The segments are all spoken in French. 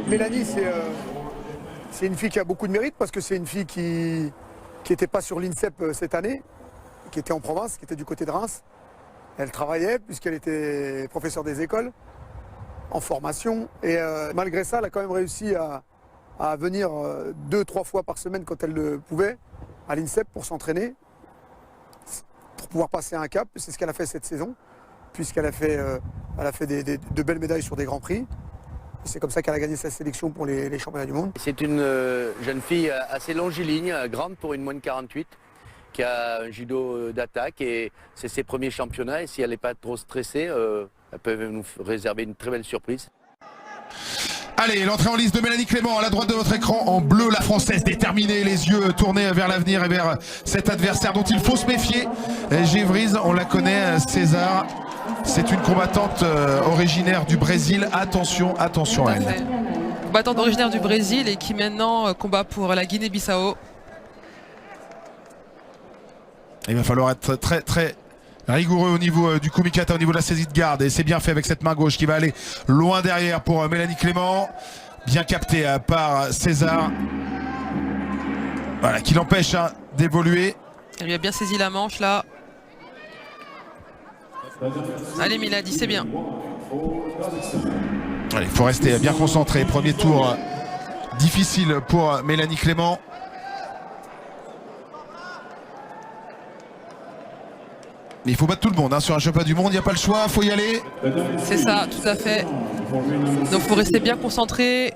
Mélanie, c'est une fille qui a beaucoup de mérite parce que c'est une fille qui n'était pas sur l'INSEP cette année, qui était en province, qui était du côté de Reims. Elle travaillait puisqu'elle était professeure des écoles, en formation. Et malgré ça, elle a quand même réussi à venir 2-3 fois par semaine quand elle le pouvait à l'INSEP pour s'entraîner, pour pouvoir passer un cap. C'est ce qu'elle a fait cette saison, puisqu'elle a fait, de belles médailles sur des grands prix. C'est comme ça qu'elle a gagné sa sélection pour les championnats du monde. C'est une jeune fille assez longiligne, grande pour une moins de 48, qui a un judo d'attaque et c'est ses premiers championnats. Et si elle n'est pas trop stressée, elle peut nous réserver une très belle surprise. Allez, l'entrée en liste de Mélanie Clément à la droite de votre écran, en bleu, la Française déterminée, les yeux tournés vers l'avenir et vers cet adversaire dont il faut se méfier. Gévrise, on la connaît, César, c'est une combattante originaire du Brésil. Attention, attention à elle. Combattante originaire du Brésil et qui maintenant combat pour la Guinée-Bissau. Il va falloir être très rigoureux au niveau du kumikata, au niveau de la saisie de garde. Et c'est bien fait avec cette main gauche qui va aller loin derrière pour Mélanie Clément. Bien capté par César. Voilà, qui l'empêche d'évoluer. Elle lui a bien saisi la manche là. Allez Mélanie, c'est bien. Allez, il faut rester bien concentré. Premier tour difficile pour Mélanie Clément. Mais il faut battre tout le monde sur un championnat du monde, il n'y a pas le choix, il faut y aller. C'est ça, tout à fait. Donc il faut rester bien concentré.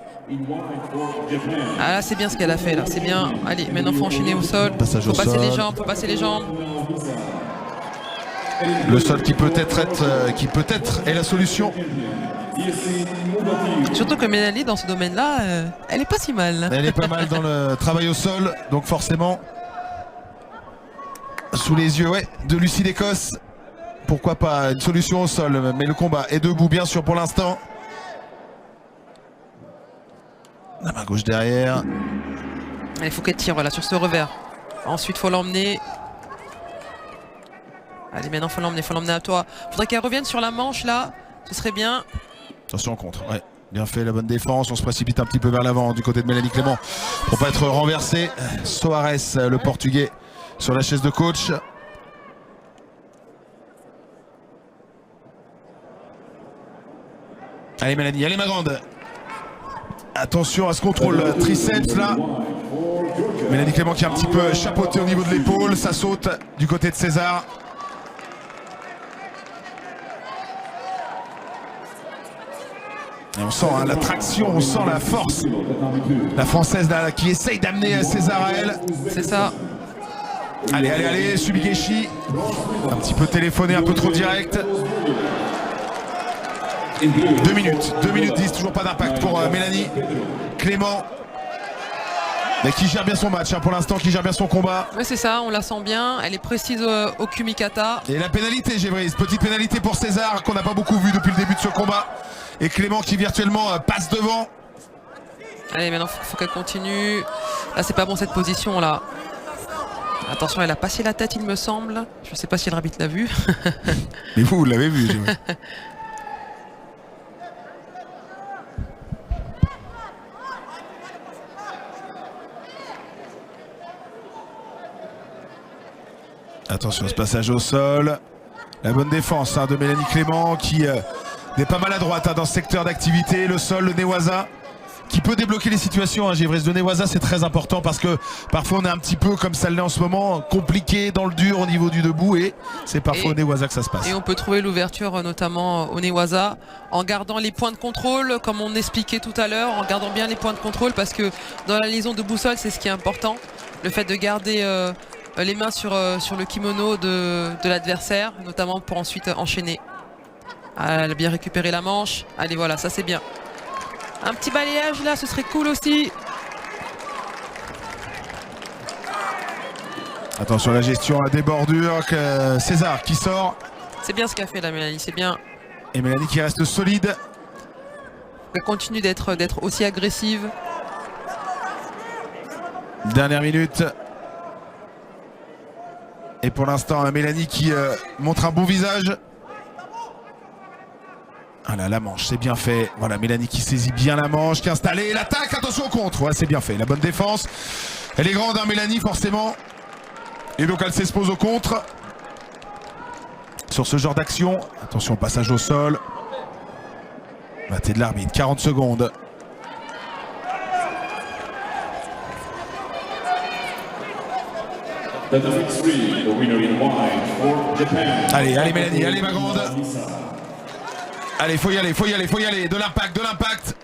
Ah là c'est bien ce qu'elle a fait là, c'est bien. Allez, maintenant il faut enchaîner au sol. Passage au sol. Faut passer les jambes. Le sol qui peut-être est la solution. Surtout que Mélanie dans ce domaine-là, elle est pas si mal. Elle est pas mal dans le travail au sol, donc forcément sous les yeux de Lucie d'Écosse. Pourquoi pas une solution au sol, mais le combat est debout bien sûr pour l'instant. La main gauche derrière. Il faut qu'elle tire voilà, sur ce revers. Ensuite il faut l'emmener. Allez maintenant faut l'emmener à toi. Faudrait qu'elle revienne sur la manche là, ce serait bien. Attention en contre, ouais. Bien fait la bonne défense, on se précipite un petit peu vers l'avant du côté de Mélanie Clément pour pas être renversé. Soares, le portugais, sur la chaise de coach. Allez Mélanie, allez ma grande. Attention à ce contrôle triceps là. Mélanie Clément qui a un petit peu chapeauté au niveau de l'épaule, ça saute du côté de César. Et on sent la traction, on sent la force. La Française là, qui essaye d'amener César à elle. C'est ça. Allez, Subigeshi. Un petit peu téléphoné, un peu trop direct. 2 minutes 10, toujours pas d'impact pour Mélanie Clément. Mais qui gère bien son match pour l'instant, qui gère bien son combat. Oui c'est ça, on la sent bien, elle est précise au kumikata. Et la pénalité Gévrise, petite pénalité pour César qu'on n'a pas beaucoup vu depuis le début de ce combat. Et Clément qui virtuellement passe devant. Allez maintenant faut qu'elle continue. Là c'est pas bon cette position là. Attention elle a passé la tête il me semble. Je sais pas si l'arbitre l'a vu. Mais vous l'avez vu Gévrise. Attention à ce passage au sol. La bonne défense de Mélanie Clément qui n'est pas maladroite dans ce secteur d'activité. Le sol, le Newaza qui peut débloquer les situations. Gévrise, de Newaza c'est très important parce que parfois on est un petit peu comme ça l'est en ce moment, compliqué dans le dur au niveau du debout et c'est parfois au Newaza que ça se passe. Et on peut trouver l'ouverture notamment au Newaza en gardant les points de contrôle comme on expliquait tout à l'heure, en gardant bien les points de contrôle parce que dans la liaison de boussole c'est ce qui est important. Le fait de garder les mains sur le kimono de l'adversaire, notamment pour ensuite enchaîner. Elle a bien récupéré la manche. Allez voilà, ça c'est bien. Un petit balayage là, ce serait cool aussi. Attention à la gestion à des bordures. César qui sort. C'est bien ce qu'a fait la Mélanie, c'est bien. Et Mélanie qui reste solide. Elle continue d'être aussi agressive. Dernière minute. Et pour l'instant, Mélanie qui montre un bon visage. Voilà, la manche, c'est bien fait. Voilà, Mélanie qui saisit bien la manche, qui est installée. L'attaque, attention au contre. Ouais, c'est bien fait. La bonne défense. Elle est grande, hein, Mélanie, forcément. Et donc, elle s'expose au contre. Sur ce genre d'action. Attention, passage au sol. Maté de l'arbitre. 40 secondes. Allez, allez, Mélanie. Allez, ma grande. Allez, faut y aller, faut y aller, faut y aller. De l'impact, de l'impact.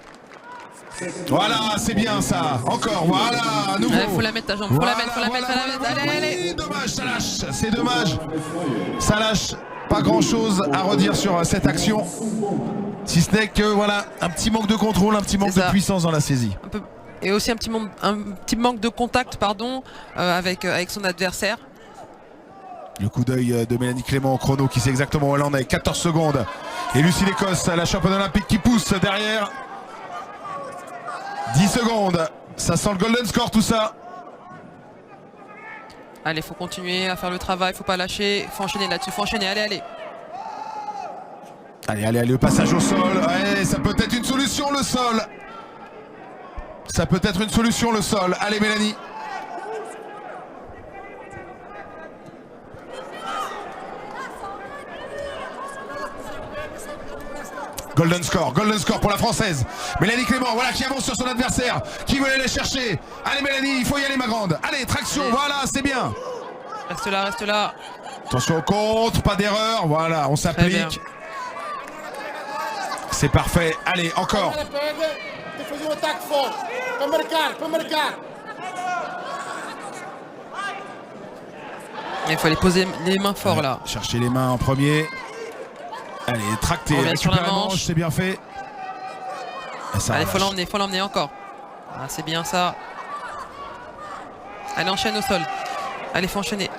Voilà, c'est bien ça. Encore, voilà, à nouveau. Faut la mettre ta jambe, faut la mettre, faut la mettre, faut la mettre. Allez, allez. Dommage, ça lâche. C'est dommage. Ça lâche. Pas grand chose à redire sur cette action. Si ce n'est que, voilà, un petit manque de contrôle, un petit manque de puissance dans la saisie. Et aussi un petit manque de contact, pardon, avec son adversaire. Le coup d'œil de Mélanie Clément au chrono qui sait exactement où elle en est. 14 secondes. Et Lucie Lécosse, la championne olympique qui pousse derrière. 10 secondes. Ça sent le golden score tout ça. Allez, faut continuer à faire le travail, faut pas lâcher. Faut enchaîner là-dessus, faut enchaîner. Allez, allez. Allez, allez, allez, le passage au sol. Ouais, ça peut être une solution le sol. Ça peut être une solution le sol. Allez, Mélanie. Golden score pour la française. Mélanie Clément, voilà, qui avance sur son adversaire, qui veut aller chercher. Allez Mélanie, il faut y aller ma grande. Allez, traction, allez. Voilà, c'est bien. Reste là, reste là. Attention au contre, pas d'erreur, voilà, on s'applique. C'est parfait, allez, encore. Il faut aller poser les mains fort là. Chercher les mains en premier. Allez, tracté, récupère la manche, c'est bien fait. Allez, faut l'emmener encore. Ah, c'est bien ça. Allez, enchaîne au sol. Allez, faut enchaîner.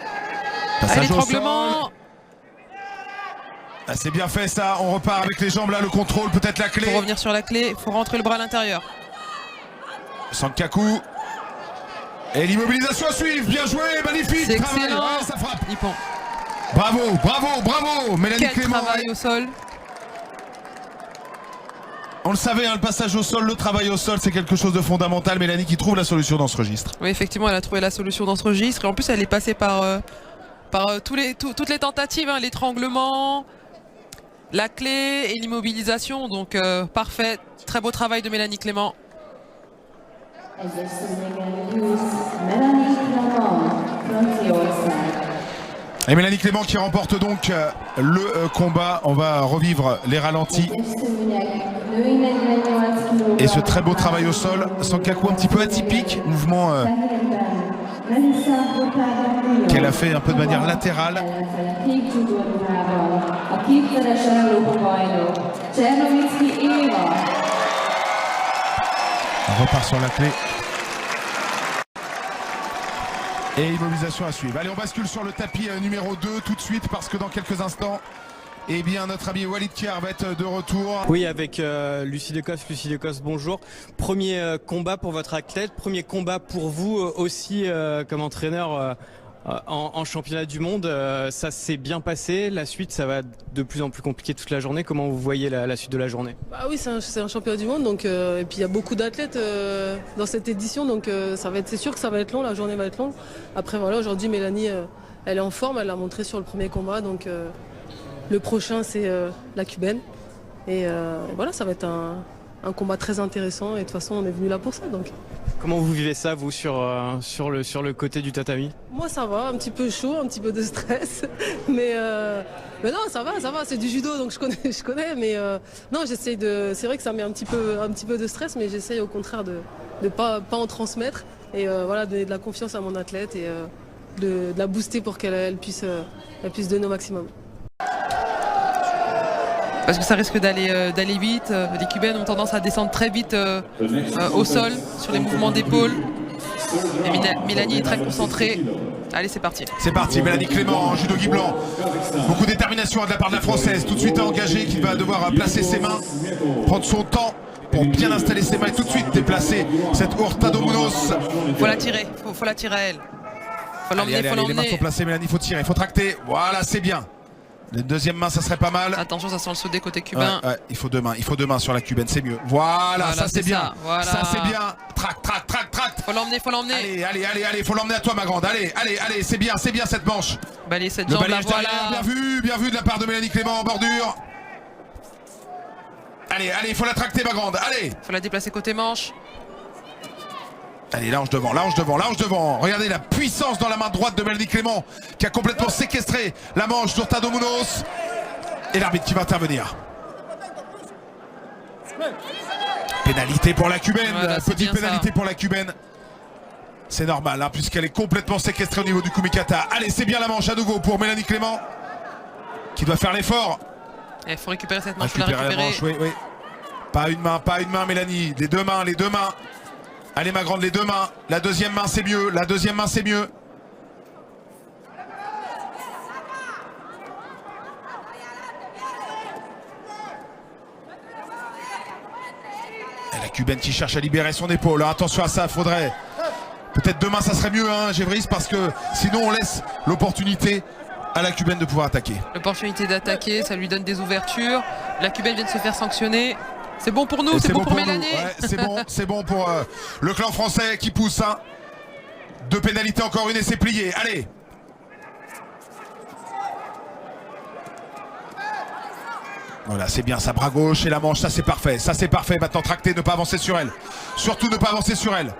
Passage allez, étranglement. Ah, c'est bien fait ça, on repart avec les jambes là, le contrôle, peut-être la clé. Faut revenir sur la clé, faut rentrer le bras à l'intérieur. Sankaku. Et l'immobilisation à suivre, bien joué, magnifique. C'est excellent. Ouais, ça frappe. Nippon. Bravo, bravo, bravo, Mélanie Quel Clément. Travail au sol. On le savait, hein, le passage au sol, le travail au sol, c'est quelque chose de fondamental. Mélanie qui trouve la solution dans ce registre. Oui, effectivement, elle a trouvé la solution dans ce registre. Et en plus, elle est passée par toutes les tentatives, hein, l'étranglement, la clé et l'immobilisation. Donc, parfait. Très beau travail de Mélanie Clément. Et Mélanie Clément qui remporte donc le combat. On va revivre les ralentis. Et ce très beau travail au sol. Sankaku un petit peu atypique. Mouvement qu'elle a fait un peu de manière latérale. On repart sur la clé. Et immobilisation à suivre. Allez, on bascule sur le tapis numéro 2 tout de suite parce que dans quelques instants, eh bien, notre ami Walid Kiar va être de retour. Oui, avec Lucie Lécosse. Lucie Lécosse, bonjour. Premier combat pour votre athlète, premier combat pour vous aussi comme entraîneur en championnat du monde. Ça s'est bien passé. La suite, ça va de plus en plus compliqué toute la journée. Comment vous voyez la suite de la journée? Bah oui, c'est un championnat du monde, donc et puis il y a beaucoup d'athlètes dans cette édition, donc c'est sûr que ça va être long, la journée va être longue. Après voilà, aujourd'hui Mélanie, elle est en forme, elle l'a montré sur le premier combat, donc le prochain c'est la cubaine. Et voilà, ça va être un combat très intéressant et de toute façon on est venu là pour ça. Donc. Comment vous vivez ça, vous, sur le côté du tatami? Moi ça va, un petit peu chaud, un petit peu de stress, mais non, ça va, c'est du judo donc je connais, mais non, j'essaye c'est vrai que ça met un petit peu de stress, mais j'essaye au contraire de pas en transmettre et voilà, donner de la confiance à mon athlète et de la booster pour qu'elle puisse donner au maximum. Parce que ça risque d'aller vite. Les Cubaines ont tendance à descendre très vite au sol, sur les mouvements d'épaule. Et Mélanie est très concentrée. Allez, c'est parti. C'est parti, Mélanie Clément en judo Guy Blanc. Beaucoup de détermination de la part de la Française. Tout de suite engagée, qui va devoir placer ses mains, prendre son temps pour bien installer ses mains et tout de suite déplacer cette Hurtado Munoz. Faut la tirer, faut la tirer à elle. Faut l'emmener, les mains sont placées, Mélanie, faut tirer, faut tracter. Voilà, c'est bien. La deuxième main, ça serait pas mal. Attention, ça sent le saut côté cubain. Ouais, il faut deux mains sur la cubaine, c'est mieux. Voilà, ça c'est bien. Voilà. Ça c'est bien. Trac. Faut l'emmener. Allez, faut l'emmener à toi ma grande. Allez, c'est bien cette manche. Balayer cette Le jambe là, balayage derrière, bien vu de la part de Mélanie Clément en bordure. Allez, il faut la tracter ma grande, allez. Faut la déplacer côté manche. Allez, là, devant. Regardez la puissance dans la main droite de Mélanie Clément qui a complètement séquestré la manche d'Hurtado Munoz. Et l'arbitre qui va intervenir. Pénalité pour la cubaine, voilà, petite pénalité pour la cubaine. C'est normal, hein, puisqu'elle est complètement séquestrée au niveau du kumikata. Allez, c'est bien la manche à nouveau pour Mélanie Clément qui doit faire l'effort. Il faut récupérer cette manche. Récupérer la manche, oui. Pas une main, Mélanie. Les deux mains. Allez, ma grande, les deux mains. La deuxième main, c'est mieux. Et la cubaine qui cherche à libérer son épaule. Attention à ça, faudrait. Peut-être demain, ça serait mieux, hein, Gévris, parce que sinon, on laisse l'opportunité à la cubaine de pouvoir attaquer. L'opportunité d'attaquer, ça lui donne des ouvertures. La cubaine vient de se faire sanctionner. C'est bon pour nous, c'est bon pour Mélanie. Ouais, c'est bon pour le clan français qui pousse. Hein. Deux pénalités, encore une et c'est plié. Allez. Voilà, c'est bien ça, bras gauche et la manche, ça c'est parfait. Maintenant tracter, ne pas avancer sur elle. Surtout ne pas avancer sur elle.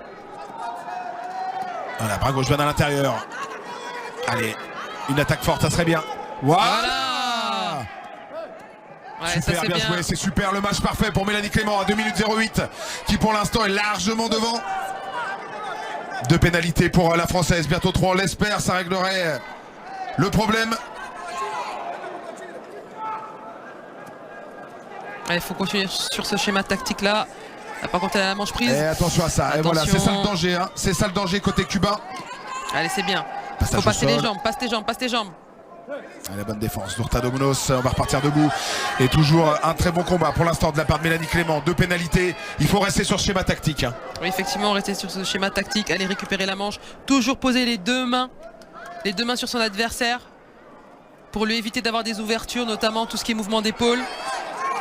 Voilà, bras gauche bien à l'intérieur. Allez, une attaque forte, ça serait bien. Voilà. Ouais, super, bien joué, c'est super, le match parfait pour Mélanie Clément à 2 minutes 08 qui pour l'instant est largement devant. Deux pénalités pour la française, bientôt 3, on l'espère, ça réglerait le problème. Il faut continuer sur ce schéma tactique là. Par contre, la manche prise. Et attention à ça, attention. Et voilà, c'est ça le danger, hein. C'est ça le danger côté cubain. Allez, c'est bien. Faut passer les jambes, passe tes jambes. La bonne défense d'Hurtado Munoz, on va repartir debout. Et toujours un très bon combat pour l'instant de la part de Mélanie Clément. Deux pénalités, il faut rester sur ce schéma tactique. Hein. Oui, effectivement, rester sur ce schéma tactique, aller récupérer la manche. Toujours poser les deux mains sur son adversaire pour lui éviter d'avoir des ouvertures, notamment tout ce qui est mouvement d'épaule.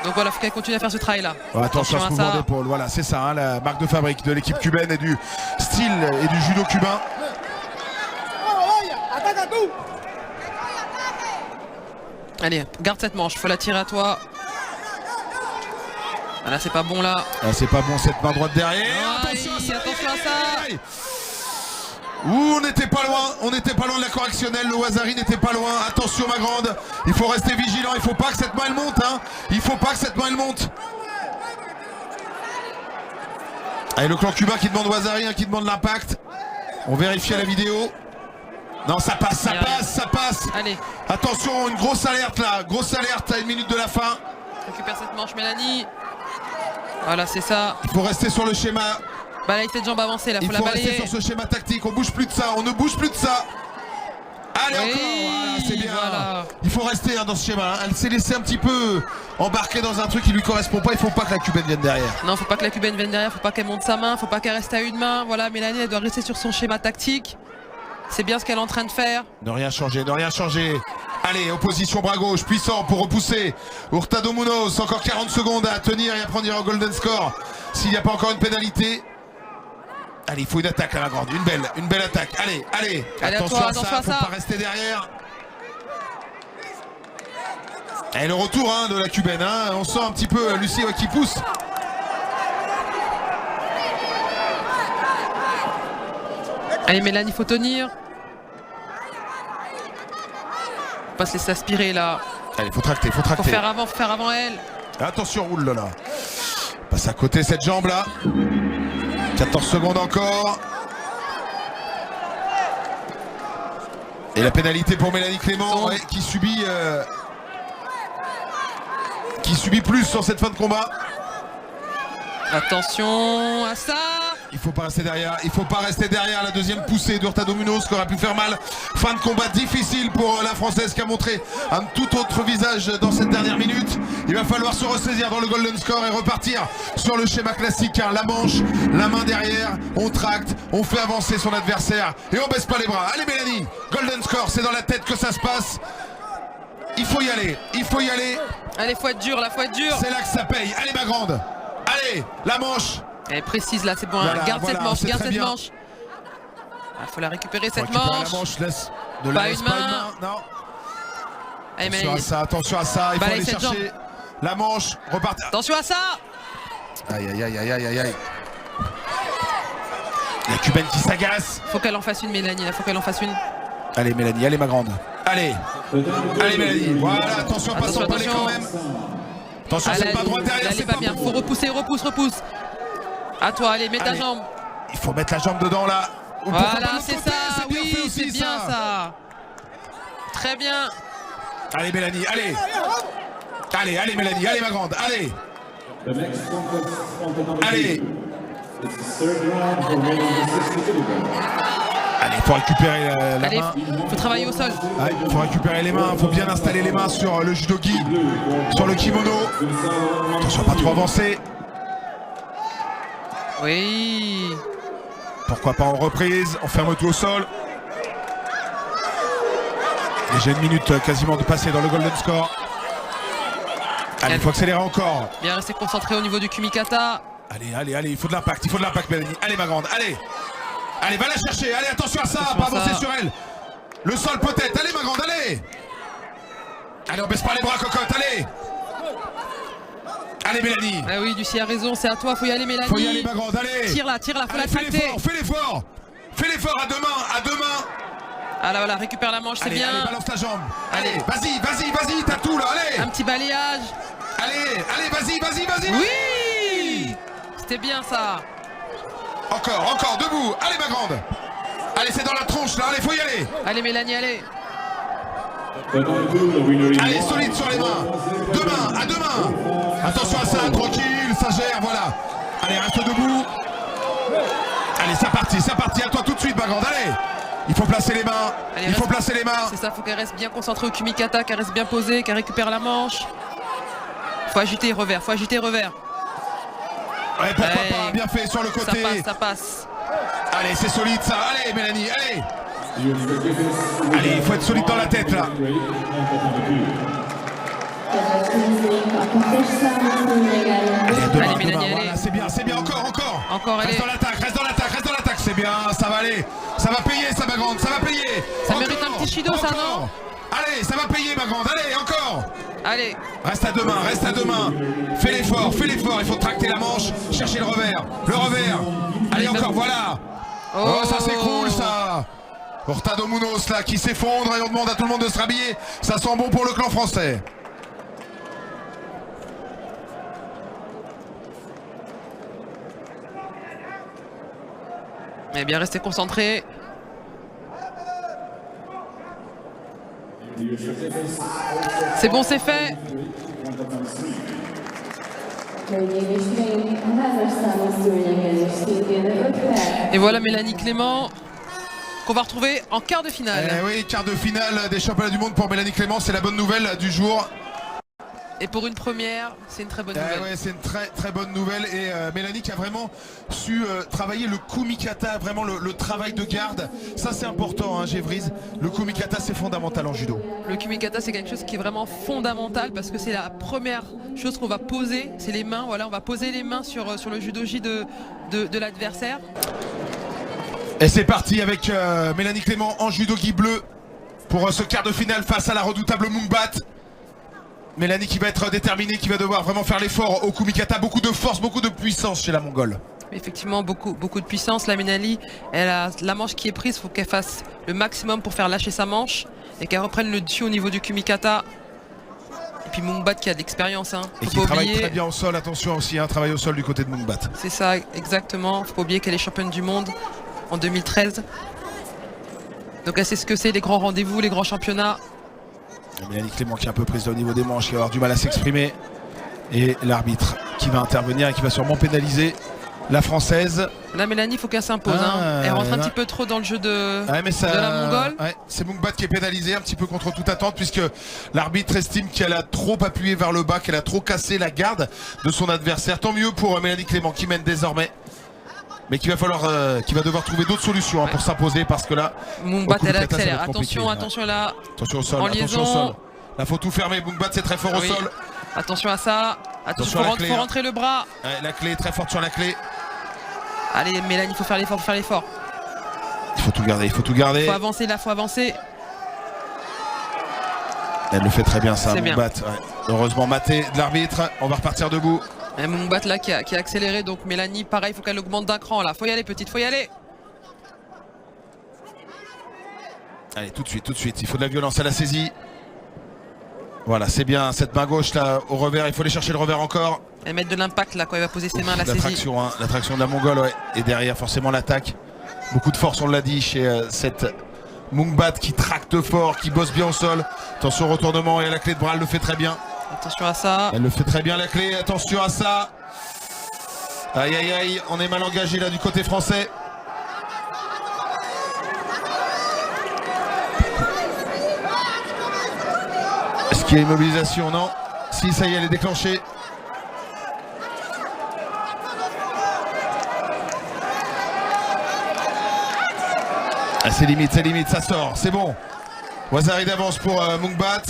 Donc voilà, il faut qu'elle continue à faire ce travail là. Attention à ce mouvement d'épaule, voilà, c'est ça, hein, la marque de fabrique de l'équipe cubaine et du style et du judo cubain. Allez, garde cette manche, faut la tirer à toi. Voilà, c'est pas bon là. Ah, c'est pas bon cette main droite derrière. Attention à ça. On n'était pas loin de la correctionnelle, le Wazari n'était pas loin. Attention ma grande, il faut rester vigilant, il faut pas que cette main elle monte, hein. Il faut pas que cette main elle monte. Allez, le clan cubain qui demande Wazari, hein, qui demande l'impact. On vérifie à la vidéo. Non, ça passe. Allez. Attention, une grosse alerte là, à 1 minute de la fin. Récupère cette manche, Mélanie. Voilà, c'est ça. Il faut rester sur le schéma. Balaye cette jambe avancée là, faut la balayer. Il faut rester sur ce schéma tactique, on ne bouge plus de ça. Allez, encore, voilà, c'est bien. Voilà. Il faut rester dans ce schéma. Elle s'est laissée un petit peu embarquer dans un truc qui lui correspond pas. Il faut pas que la cubaine vienne derrière. Non, faut pas que la cubaine vienne derrière, faut pas qu'elle monte sa main, faut pas qu'elle reste à une main. Voilà, Mélanie, elle doit rester sur son schéma tactique. C'est bien ce qu'elle est en train de faire. Ne rien changer. Allez, opposition bras gauche, puissant pour repousser. Hurtado Munoz, encore 40 secondes à tenir et à prendre un golden score. S'il n'y a pas encore une pénalité. Allez, il faut une attaque à la grande, une belle attaque. Allez, attention à ça, faut pas rester derrière. Et le retour de la cubaine, hein. On sent un petit peu Lucie qui pousse. Allez Mélanie, il faut tenir. Faut pas se laisser aspirer là. Allez, faut tracter. Faut faire avant elle. Attention, roule là. Passe à côté cette jambe là. 14 secondes encore. Et la pénalité pour Mélanie Clément qui subit plus sur cette fin de combat. Attention à ça. Il faut pas rester derrière, la deuxième poussée d'Hurtado Munoz qui aurait pu faire mal. Fin de combat difficile pour la Française qui a montré un tout autre visage dans cette dernière minute. Il va falloir se ressaisir dans le golden score et repartir sur le schéma classique. La manche, la main derrière, on tracte, on fait avancer son adversaire et on baisse pas les bras. Allez Mélanie, golden score, c'est dans la tête que ça se passe. il faut y aller, il faut y aller. Allez, faut être dur, là, faut être dur. C'est là que ça paye. Allez ma grande. Allez, la manche. Elle est précise là, c'est bon. Voilà, Garde voilà, cette manche, c'est garde très cette bien. manche. Il faut la récupérer, Faut cette récupérer manche. la manche, laisse. Ne Pas la laisse une pas main. une main. Non. Allez, Attention à ça, attention à ça. Il faut Balaye aller cette chercher la manche. Repartir. Attention à ça. Aïe, aïe, aïe, aïe, aïe, aïe, aïe. La cubaine qui s'agace. Faut qu'elle en fasse une, Mélanie, là, faut qu'elle en fasse une. Allez Mélanie, allez ma grande. Allez. Allez Mélanie. Voilà, attention à pas Attention, s'emballer attention. quand même. Attention, Ah, c'est là, pas droite derrière, elle c'est est pas bien. bon. Faut repousser, repousse. À toi, allez, mets ta Allez. jambe. Il faut mettre la jambe dedans là. Ou pourquoi pas Voilà, l'autre c'est côté, ça. bien fait Oui, aussi, c'est bien ça. Très bien. Allez Mélanie, allez. Allez, allez Mélanie, allez ma grande, allez. Allez. Allez, il faut récupérer la Allez, main. faut travailler au sol. Il faut récupérer les mains, il faut bien installer les mains sur le judogi, sur le kimono. Attention à pas trop avancer. Oui. Pourquoi pas en reprise, on ferme tout au sol. Et j'ai une minute quasiment de passer dans le golden score. Allez, il faut accélérer encore. Bien rester concentré au niveau du kumikata. Allez, allez, allez, il faut de l'impact, Mélanie. Allez ma grande, allez. Allez, va la chercher, allez, attention à ça, Attention pas à avancer ça. sur elle. Le sol peut-être, allez ma grande, allez. Allez, on baisse pas les bras, cocotte, allez. Allez Mélanie. Ah oui, Lucie a raison, c'est à toi, faut y aller, Mélanie. Faut y aller ma grande, allez. Tire-la, faut Allez, la tracter. fais l'effort. Fais l'effort à deux mains. Ah là, voilà, récupère la manche, c'est Allez, bien. allez, balance ta jambe. Allez. Vas-y, t'as tout là, allez. Un petit balayage. Allez, vas-y. Oui. C'était bien ça. Encore, debout. Allez ma grande. Allez, c'est dans la tronche là, allez, faut y aller. Allez, Mélanie, allez. Allez, solide sur les mains. À deux mains. Attention à ça, tranquille, ça gère, voilà. Allez, reste debout. Allez, c'est parti, à toi tout de suite ma grande, allez. Il faut placer les mains. Allez, placer les mains. C'est ça, faut qu'elle reste bien concentrée au kumikata, qu'elle reste bien posée, qu'elle récupère la manche. Faut agiter revers. Ouais, pourquoi pas, bien fait sur le côté. Ça passe. Allez, c'est solide ça. Allez, Mélanie, allez. Allez, il faut être solide dans la tête là. Allez, Mélanie, allez. Voilà, c'est bien, encore. Encore, Reste allez. dans l'attaque, c'est bien, ça va aller. Ça va payer, ça ma grande, ça va payer. Ça mérite un petit shido, ça, non? Allez, ça va payer ma grande, allez, encore. Allez. Reste à deux mains. Fais l'effort, il faut tracter la manche, chercher le revers. Allez, encore, voilà. Oh, ça s'écroule, ça. Hurtado Munoz là qui s'effondre et on demande à tout le monde de se rhabiller. Ça sent bon pour le clan français. Mais bien rester concentré. C'est bon, c'est fait. Et voilà Mélanie Clément qu'on va retrouver en quart de finale. Oui, quart de finale des championnats du monde pour Mélanie Clément, c'est la bonne nouvelle du jour. Et pour une première, c'est une très bonne nouvelle. Ouais, c'est une très bonne nouvelle et Mélanie qui a vraiment su travailler le kumikata, vraiment le travail de garde. Ça c'est important, hein, Gévries. Le kumikata c'est fondamental en judo. Le kumikata c'est quelque chose qui est vraiment fondamental parce que c'est la première chose qu'on va poser, c'est les mains. Voilà, on va poser les mains sur le judogi de l'adversaire. Et c'est parti avec Mélanie Clément en judogi bleu pour ce quart de finale face à la redoutable Mungbat. Mélanie qui va être déterminée, qui va devoir vraiment faire l'effort au kumikata. Beaucoup de force, beaucoup de puissance chez la Mongole. Effectivement, beaucoup de puissance. La Mélanie, elle a la manche qui est prise, il faut qu'elle fasse le maximum pour faire lâcher sa manche et qu'elle reprenne le dessus au niveau du kumikata. Et puis Mungbat qui a de l'expérience. Hein. Et qui travaille très bien au sol, attention aussi, hein, travail au sol du côté de Mungbat. C'est ça, exactement. Faut pas oublier qu'elle est championne du monde en 2013. Donc elle sait ce que c'est, les grands rendez-vous, les grands championnats. Mélanie Clément qui est un peu prise au niveau des manches, qui va avoir du mal à s'exprimer. Et l'arbitre qui va intervenir et qui va sûrement pénaliser la française. La Mélanie, il faut qu'elle s'impose. Elle rentre un petit peu trop dans le jeu de la Mongole. Ouais, c'est Mungbat qui est pénalisé un petit peu contre toute attente puisque l'arbitre estime qu'elle a trop appuyé vers le bas, qu'elle a trop cassé la garde de son adversaire. Tant mieux pour Mélanie Clément qui mène désormais. Mais qu'il va devoir trouver d'autres solutions pour s'imposer parce que là. Mungbat, elle accélère. Attention là. Attention au sol. En Attention liaison. au sol. Là, faut tout fermer. Mungbat, c'est très fort au sol. Attention à ça. Attention, faut rentrer le bras. Ouais, la clé est très forte sur la clé. Allez, Mélanie, il faut faire l'effort, Il faut tout garder, il faut tout garder. Faut avancer là, faut avancer. Elle le fait très bien, ça, Mungbat. Ouais. Heureusement, maté de l'arbitre. On va repartir debout. Et Mungbat là qui a accéléré, donc Mélanie, pareil, il faut qu'elle augmente d'un cran là. Faut y aller, petite, faut y aller. Allez, tout de suite. Il faut de la violence à la saisie. Voilà, c'est bien cette main gauche là au revers. Il faut aller chercher le revers encore. Et mettre de l'impact là quand il va poser ses mains à la saisie. Traction, hein, la traction de la Mongole, ouais. Et derrière, forcément, l'attaque. Beaucoup de force, on l'a dit, chez cette Mungbat qui tracte fort, qui bosse bien au sol. Attention au retournement et à la clé de bras, elle le fait très bien. Attention à ça. Elle le fait très bien, la clé. Attention à ça. Aïe, aïe, aïe. On est mal engagé là du côté français. Est-ce qu'il y a immobilisation? Non. Si, ça y est, elle est déclenchée. Ah, c'est limite, ça sort, c'est bon. Ouazari d'avance pour Mungbat.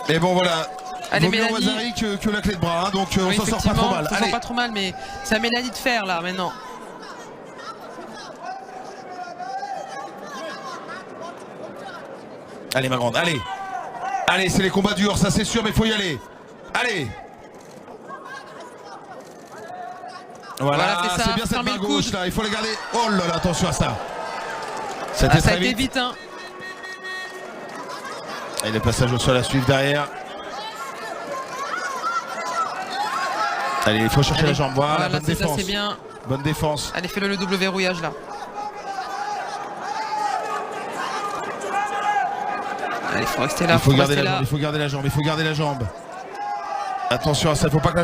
Et bon voilà. Allez, vaut mieux Mélanie. Ouazari que la clé de bras, hein, donc Oui, on s'en sort pas trop mal. On s'en sort pas trop mal, mais c'est à Mélanie de faire là maintenant. Allez ma grande, allez. Allez, c'est les combats durs, ça c'est sûr, mais il faut y aller. Allez. Voilà, c'est ça, c'est bien cette fermez main le coude. gauche là, il faut la garder. Oh là là, attention à ça. Ça a été vite, hein. Et le passage au sol à suivre derrière. Allez, il faut chercher la jambe. Voilà, bonne défense. C'est bien. Bonne défense. Allez, fais-le le double verrouillage là. Allez, il faut rester là. Il faut garder la jambe. Attention à ça, il faut pas que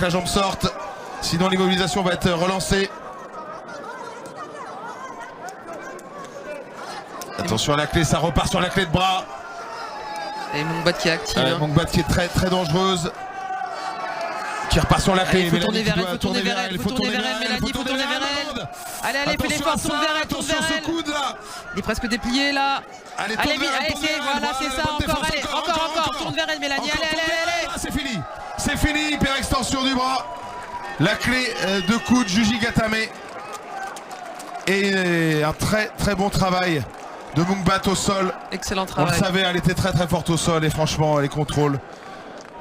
la jambe sorte. Sinon l'immobilisation va être relancée. Attention à la clé, ça repart sur la clé de bras. Et Mungbat qui est active. Mungbat qui est très très dangereuse. Qui repart sur la clé. Il faut tourner vers elle, Mélanie, il faut tourner vers elle. Allez, fais l'effort, tourne vers elle, attention ce coude là. Il est presque déplié là. Allez, voilà, c'est ça, encore, tourne vers elle, Mélanie, allez. Ah, c'est fini, hyper extension du bras. La clé de coude, Juji Gatame. Et un très très bon travail de Mungbat au sol. Excellent On travail. le savait, elle était très très forte au sol et franchement les contrôles.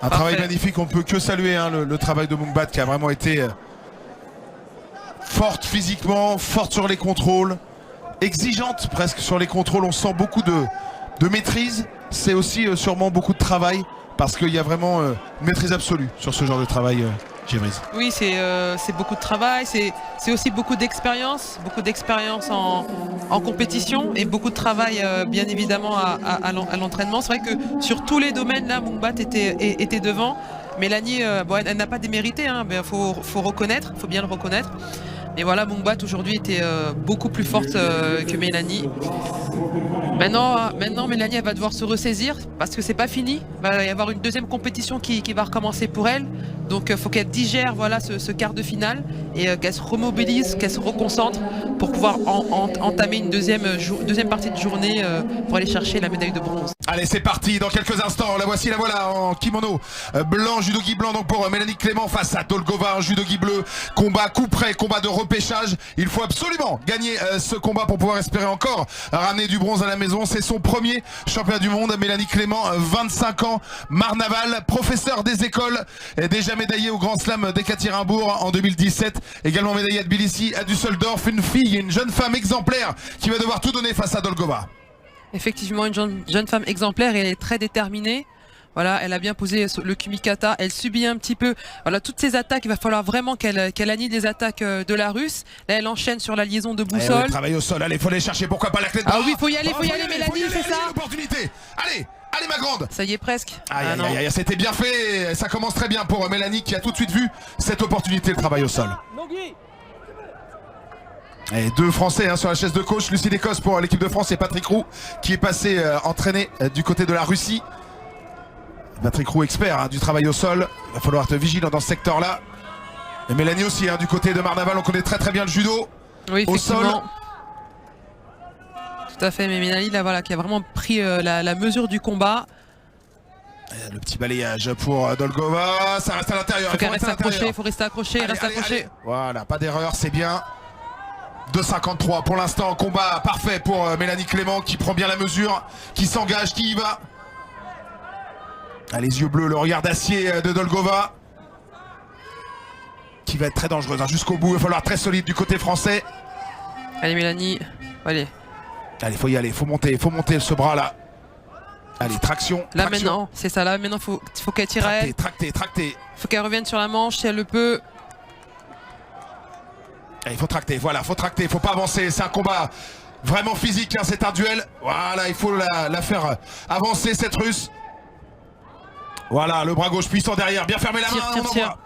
Un travail magnifique, on ne peut que saluer hein, le travail de Mungbat qui a vraiment été forte physiquement, forte sur les contrôles, exigeante presque sur les contrôles. On sent beaucoup de maîtrise, c'est aussi sûrement beaucoup de travail parce qu'il y a vraiment une maîtrise absolue sur ce genre de travail. Oui, c'est beaucoup de travail, c'est aussi beaucoup d'expérience en compétition et beaucoup de travail bien évidemment à l'entraînement. C'est vrai que sur tous les domaines là, Mungbat était devant. Mélanie, elle n'a pas démérité, hein, mais faut reconnaître, faut bien le reconnaître. Et voilà, Mungbat aujourd'hui était beaucoup plus forte que Mélanie. Maintenant, Mélanie elle va devoir se ressaisir parce que c'est pas fini. Il va y avoir une deuxième compétition qui va recommencer pour elle. Donc il faut qu'elle digère voilà, ce quart de finale et qu'elle se remobilise, qu'elle se reconcentre pour pouvoir entamer une deuxième partie de journée pour aller chercher la médaille de bronze. Allez, c'est parti dans quelques instants. La voilà en kimono blanc, judogi blanc donc pour Mélanie Clément face à Dolgova, un judogi bleu. Combat coup près, combat de repêchage. Il faut absolument gagner ce combat pour pouvoir espérer encore ramener du bronze à la maison. C'est son premier championnat du monde. Mélanie Clément, 25 ans, Marnaval, professeur des écoles, déjà médaillée au Grand Slam d'Ekaterinbourg en 2017, également médaillée à Tbilissi, à Düsseldorf, une fille, une jeune femme exemplaire qui va devoir tout donner face à Dolgova. Effectivement, une jeune femme exemplaire et elle est très déterminée. Voilà, elle a bien posé le kumikata, elle subit un petit peu voilà, toutes ces attaques, il va falloir vraiment qu'elle annule les attaques de la Russe. Là, elle enchaîne sur la liaison de boussole. Travail au sol, allez, faut aller chercher, pourquoi pas la clé de bras. Ah oui, faut y aller, Mélanie, c'est ça. L'opportunité. Allez ma grande. Ça y est presque. Aïe, c'était bien fait, ça commence très bien pour Mélanie qui a tout de suite vu cette opportunité, le travail au sol. Et deux Français hein, sur la chaise de coach, Lucie Descosses pour l'équipe de France et Patrick Roux qui est passé entraîné du côté de la Russie. Patrick Roux expert hein, du travail au sol, il va falloir être vigilant dans ce secteur là. Et Mélanie aussi hein, du côté de Marnaval, on connaît très très bien le judo. Oui, au sol. Tout Tout à fait, mais Mélanie là voilà qui a vraiment pris la mesure du combat. Le petit balayage pour Dolgova, ça reste à l'intérieur. Il faut rester accroché, reste accroché. Voilà, pas d'erreur, c'est bien. 2,53 pour l'instant, combat parfait pour Mélanie Clément qui prend bien la mesure, qui s'engage, qui y va. Les yeux bleus, le regard d'acier de Dolgova. Qui va être très dangereuse jusqu'au bout, il va falloir très solide du côté français. Allez Mélanie, allez. Allez, faut y aller, faut monter ce bras là. Allez, traction. Là maintenant, c'est ça, là maintenant faut qu'elle tire à elle. Tracter. Faut qu'elle revienne sur la manche si elle le peut. Il faut tracter, voilà, faut tracter, faut pas avancer, c'est un combat vraiment physique, hein, c'est un duel. Voilà, il faut la faire avancer cette Russe. Voilà, le bras gauche puissant derrière, bien fermer la main, tire.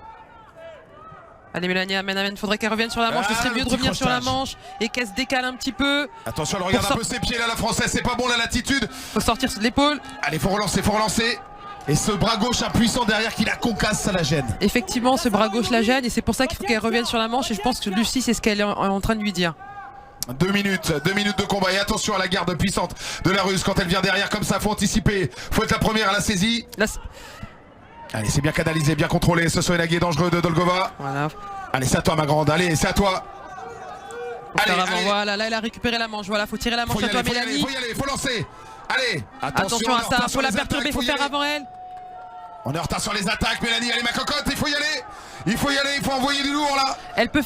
Allez Mélanie, amène, faudrait qu'elle revienne sur la manche, ce serait mieux de revenir sur la manche et qu'elle se décale un petit peu. Attention, elle regarde un peu ses pieds là, la française, c'est pas bon la latitude. Faut sortir de l'épaule. Allez, faut relancer. Et ce bras gauche impuissant derrière qui la concasse, ça la gêne. Effectivement, ce bras gauche la gêne et c'est pour ça qu'il faut qu'elle revienne sur la manche et je pense que Lucie, c'est ce qu'elle est en train de lui dire. 2 minutes de combat et attention à la garde puissante de la Russe quand elle vient derrière comme ça, faut anticiper, faut être la première à la saisie. Allez, c'est bien canalisé, bien contrôlé, ce Soenagé dangereux de Dolgova. Voilà. Allez, c'est à toi ma grande, allez, c'est à toi. Allez. Voilà, là elle a récupéré la manche, voilà, faut tirer la manche à toi Mélanie. Faut y aller, faut lancer. Allez, attention à ça, faut la perturber, faut faire avant elle. On est en retard sur les attaques, Mélanie, allez ma cocotte, il faut y aller, il faut envoyer du lourd là. Elle peut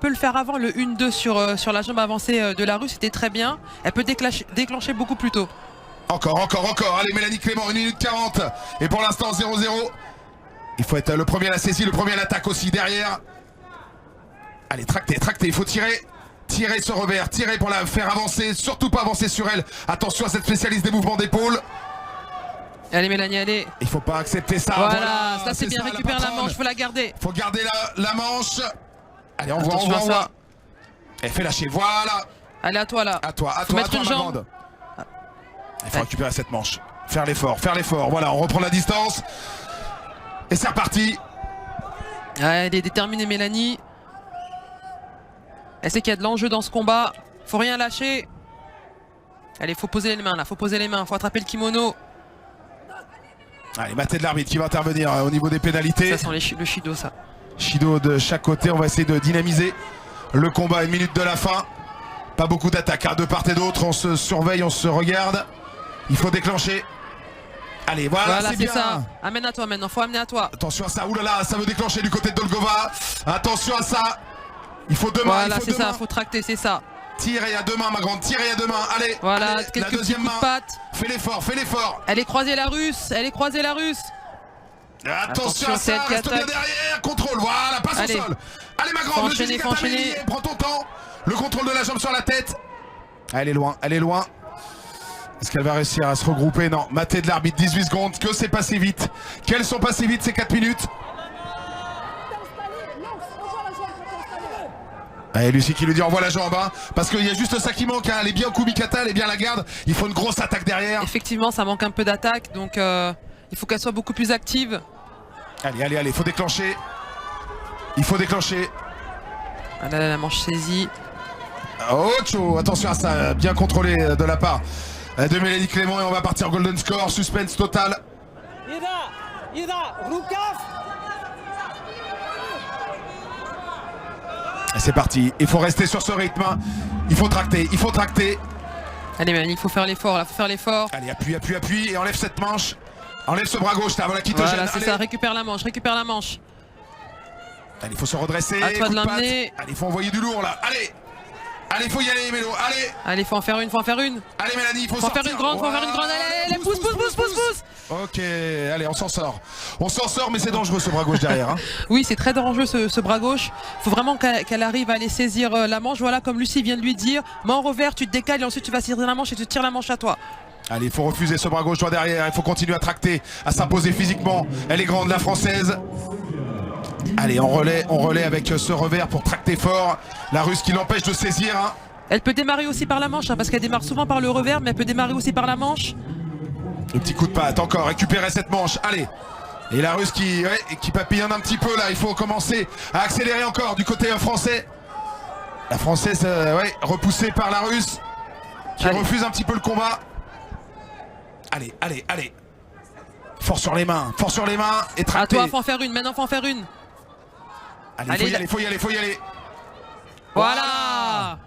le faire avant le 1-2 sur la jambe avancée de la Russe, c'était très bien. Elle peut déclencher beaucoup plus tôt. Encore, allez Mélanie Clément, 1 minute 40. Et pour l'instant 0-0. Il faut être le premier à la saisie, le premier à l'attaque aussi derrière. Allez, tracter, il faut tirer ce revers, tirer pour la faire avancer, surtout pas avancer sur elle. Attention à cette spécialiste des mouvements d'épaule. Allez Mélanie, allez. Il faut pas accepter ça. Voilà, ça c'est bien, récupère la manche, faut la garder. Faut garder la manche. Allez, on voit. Elle fait lâcher, voilà. Allez, à toi là. À toi, ma grande. Il faut récupérer cette manche. Faire l'effort. Voilà, on reprend la distance. Et c'est reparti. Elle est déterminée Mélanie. Elle sait qu'il y a de l'enjeu dans ce combat. Faut rien lâcher. Allez, faut poser les mains là, faut attraper le kimono. Allez, maté de l'arbitre qui va intervenir au niveau des pénalités. Ça sent le Shido ça. Shido de chaque côté, on va essayer de dynamiser le combat. 1 minute de la fin. Pas beaucoup d'attaques de part et d'autre, on se surveille, on se regarde. Il faut déclencher. Allez, voilà c'est bien. Ça. Amène à toi maintenant, faut amener à toi. Attention à ça, oulala, ça veut déclencher du côté de Dolgova. Attention à ça. Il faut deux mains. Voilà, c'est ça, faut tracter, c'est ça. Tire et à 2 mains, ma grande, tire et à 2 mains. Allez, voilà, allez, quelques la deuxième main. Pattes. Fais l'effort. Elle est croisée la Russe, Attention à ça, reste bien derrière, contrôle, voilà, passe au sol. Allez ma grande, faut enchaîner. Prends ton temps. Le contrôle de la jambe sur la tête. Elle est loin. Est-ce qu'elle va réussir à se regrouper? Non, maté de l'arbitre, 18 secondes, que c'est passé vite. Qu'elles sont passées vite ces 4 minutes. Allez, Lucie qui lui dit envoie la jambe, hein, parce qu'il y a juste ça qui manque, hein. Elle est bien au Kubikata, elle est bien la garde. Il faut une grosse attaque derrière. Effectivement, ça manque un peu d'attaque, donc il faut qu'elle soit beaucoup plus active. Allez, il faut déclencher. Voilà, la manche saisie. Ocho, attention à ça, bien contrôlé de la part de Mélanie Clément et on va partir golden score, suspense total. Et c'est parti, il faut rester sur ce rythme, il faut tracter. Allez Mélanie, il faut faire l'effort là, Allez, appuie et enlève cette manche. Enlève ce bras gauche là, voilà qui te gêne. Voilà, c'est ça, récupère la manche. Allez, il faut se redresser. À toi de l'emmener. Allez, il faut envoyer du lourd là. Allez, il faut y aller, Mélo. Allez, faut en faire une. Allez, Mélanie, il faut sortir. Faut faire une grande. Allez, pousse. Ok, allez, on s'en sort. Mais c'est dangereux ce bras gauche derrière. Hein. Oui, c'est très dangereux ce bras gauche. Faut vraiment qu'elle arrive à aller saisir la manche. Voilà, comme Lucie vient de lui dire. Main en revers, tu te décales et ensuite tu vas saisir la manche et tu tires la manche à toi. Allez, il faut refuser ce bras gauche droit derrière. Il faut continuer à tracter, à s'imposer physiquement. Elle est grande, la française. Allez, on relaie avec ce revers pour tracter fort. La Russe qui l'empêche de saisir. Hein. Elle peut démarrer aussi par la manche, hein, parce qu'elle démarre souvent par le revers, mais elle peut démarrer aussi par la manche. Le petit coup de patte, encore, récupérer cette manche. Allez. Et la Russe qui papillonne un petit peu là. Il faut commencer à accélérer encore du côté français. La Française, repoussée par la Russe. qui refuse un petit peu le combat. Allez, allez, allez. Fort sur les mains et À toi, faut en faire une, maintenant faut en faire une. Allez, faut y aller. Voilà.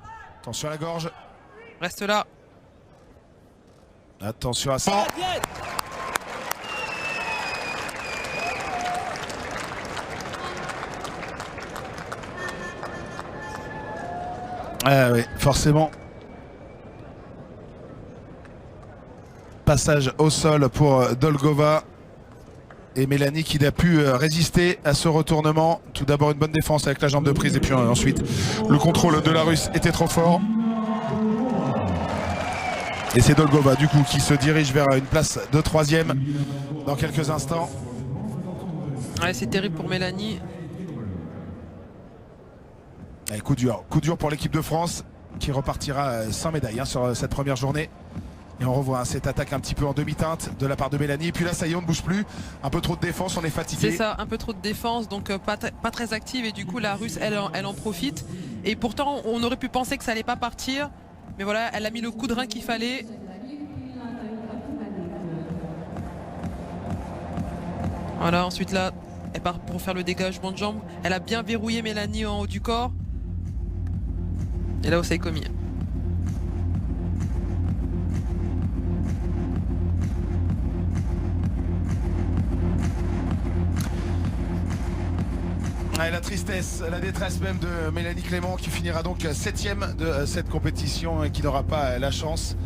Attention à la gorge. Reste là. Attention à ça. Ah oui, forcément. Passage au sol pour Dolgova. Et Mélanie qui n'a pu résister à ce retournement. Tout d'abord une bonne défense avec la jambe de prise et puis ensuite le contrôle de la Russe était trop fort. Et c'est Dolgova du coup qui se dirige vers une place de 3e dans quelques instants. Ouais, c'est terrible pour Mélanie. Allez, coup dur pour l'équipe de France qui repartira sans médaille sur cette première journée. Et on revoit cette attaque un petit peu en demi-teinte de la part de Mélanie. Et puis là, ça y est, on ne bouge plus. Un peu trop de défense, on est fatigué. C'est ça, un peu trop de défense, donc pas très active. Et du coup, la Russe, elle en profite. Et pourtant, on aurait pu penser que ça allait pas partir. Mais voilà, elle a mis le coup de rein qu'il fallait. Voilà, ensuite là, elle part pour faire le dégagement de jambe. Elle a bien verrouillé Mélanie en haut du corps. Et là, Osei Komi. Ouais, la tristesse, la détresse même de Mélanie Clément qui finira donc 7e de cette compétition et qui n'aura pas la chance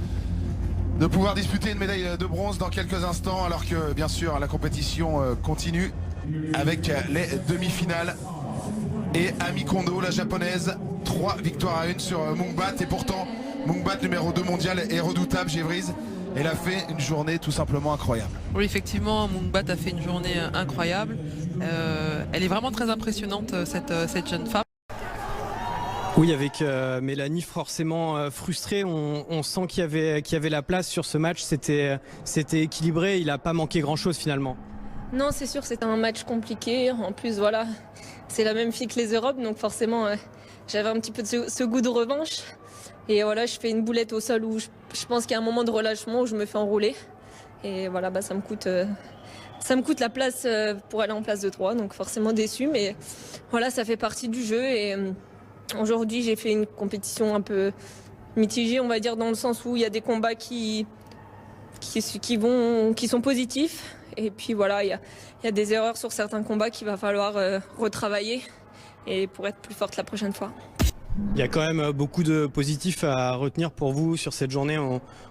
de pouvoir disputer une médaille de bronze dans quelques instants, alors que bien sûr la compétition continue avec les demi-finales. Et Ami Kondo, la japonaise, 3 victoires à 1 sur Mungbat. Et pourtant Mungbat numéro 2 mondial est redoutable, Gévrise. Elle a fait une journée tout simplement incroyable. Oui, effectivement, Mungbat a fait une journée incroyable. Elle est vraiment très impressionnante, cette jeune femme. Oui, avec Mélanie forcément frustrée, on sent qu'il y avait la place sur ce match. C'était équilibré, il n'a pas manqué grand-chose finalement. Non, c'est sûr, c'était un match compliqué. En plus, voilà, c'est la même fille que les Europes, donc forcément, j'avais un petit peu de ce goût de revanche. Et voilà, je fais une boulette au sol où je pense qu'il y a un moment de relâchement où je me fais enrouler. Et voilà, ça me coûte la place pour aller en place de 3, donc forcément déçu. Mais voilà, ça fait partie du jeu. Et aujourd'hui, j'ai fait une compétition un peu mitigée, on va dire, dans le sens où il y a des combats qui sont positifs. Et puis voilà, il y a des erreurs sur certains combats qu'il va falloir retravailler et pour être plus forte la prochaine fois. Il y a quand même beaucoup de positifs à retenir pour vous sur cette journée.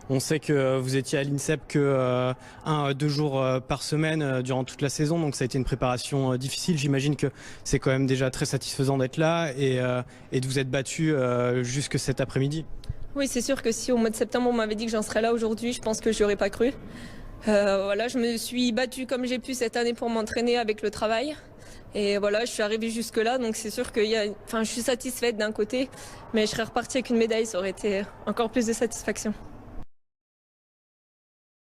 On sait que vous étiez à l'INSEP que 1 à 2 jours par semaine durant toute la saison, donc ça a été une préparation difficile. J'imagine que c'est quand même déjà très satisfaisant d'être là et de vous être battu jusque cet après-midi. Oui, c'est sûr que si au mois de septembre on m'avait dit que j'en serais là aujourd'hui, je pense que je n'y aurais pas cru. Voilà, je me suis battue comme j'ai pu cette année pour m'entraîner avec le travail. Et voilà, je suis arrivée jusque-là, donc c'est sûr que je suis satisfaite d'un côté, mais je serais repartie avec une médaille, ça aurait été encore plus de satisfaction.